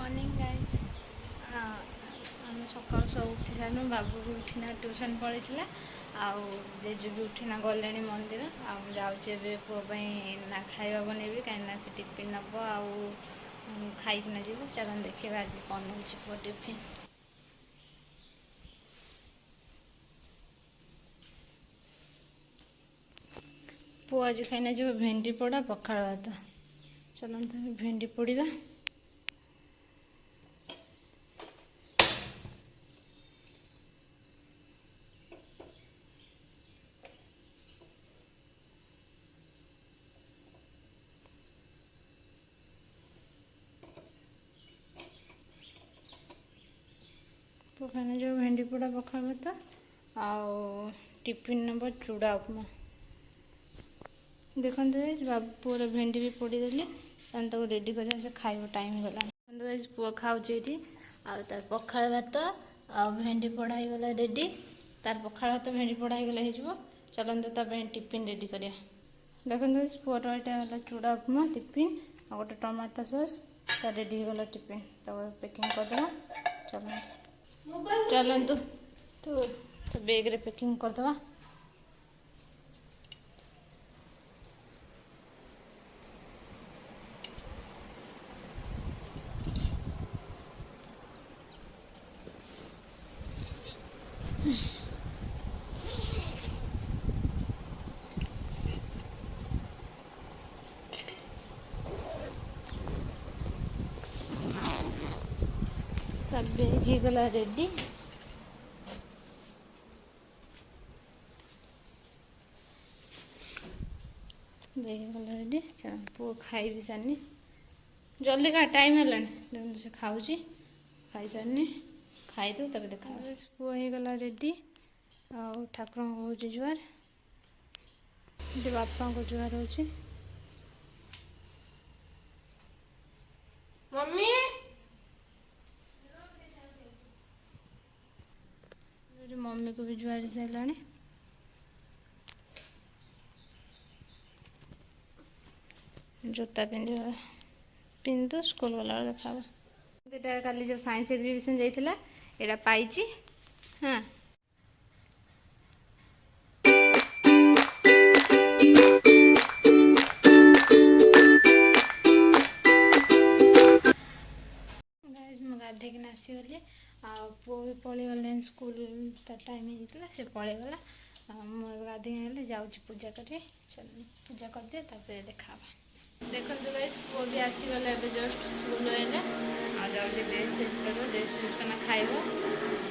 Morning guys. आम सका सब उठी सारू बाबू भी उठिना ट्यूशन पलैला जेजु भी उठिना गले मंदिर आउे पुओं ना खावा बनैबी कहीं से टिफिन नब खाईकिना जीव। चलन देखा आज कौन हो पुओ टिफिन। पुओ आज खाईना जो भेंडी पोड़ा पखाड़ भात। चलते भेंडी पोड़ा। पुखाने जो भेंडी पोड़ा पखाड़ भात आउ टिफिन नंबर चूड़ा उपमा। देखते बाबू पुओर भेंडी भी पोड़ी देली रेडी कर से खाइब टाइम गला। पुओ खाऊे आर पखाड़ भात आ भेंडी पोड़ा गला रेडी। तार पखाड़ भात भेंडी पोड़ा गला हो। चलते टिफिन रेडी करिया। देखते पुओर यहाँ चूड़ा उपमा टिफिन आ गोटे टमाटो सॉस रेडी गला टिफिन पैकिंग करदे। चलतु तो बैग रे पैकिंग करदे। बैग हो गला रेडी। बैग गला रेडी। पुओ खाई भी सारनी जल्दी का टाइम है से खाऊँ खाई सारनी खाईदे तब देखा। पुओ हो गला रेडी आ ठाकुर हो जुआर बापा को जुआर हो। मम्मी मम्मी को भी जुआरी सारे जोता पिंधु स्कूल वाला देखा। ये खाली जो साइंस एग्जीबिशन जाइला यहाँ पाई। हाँ गाधेकिन आसीगली पुओ भी पलि गले स्कूल तार टाइम होता से पलि गला। मुझे गाधे गले जाऊँ पूजा करी। चल पूजा कर दिए तापर देखा। देखते गाइस पुओ भी आसीगला जस्ट स्कूल आइला जाऊँ ड्रेस सेट कर ड्रेस सेट करना खाइब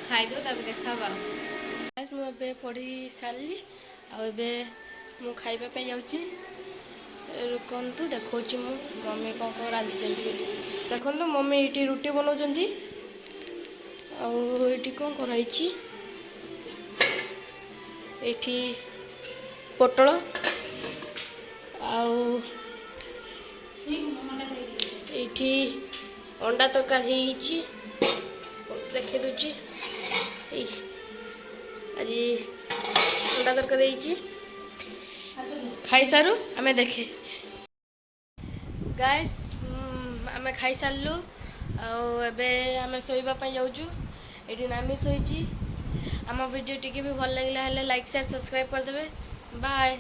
खाईदे तब देखा। मुझे पढ़ी सारे आबे खावाई जाऊँगी। रुकंतु देखो मम्मी कौन कौन रांधि। देखो मम्मी ये रुटी बनाऊँ आठी कौन कराई पोटल आठी अंडा तरकारी देखे दूची आज अंडा तरकारी खाई सारू आमे देखे। गाइस आमे खाई सारू आमे शोइबा जाऊँ। ये नानी शोची। आम वीडियो टी भी भल लगे लाइक शेयर सब्सक्राइब करदे। बाय।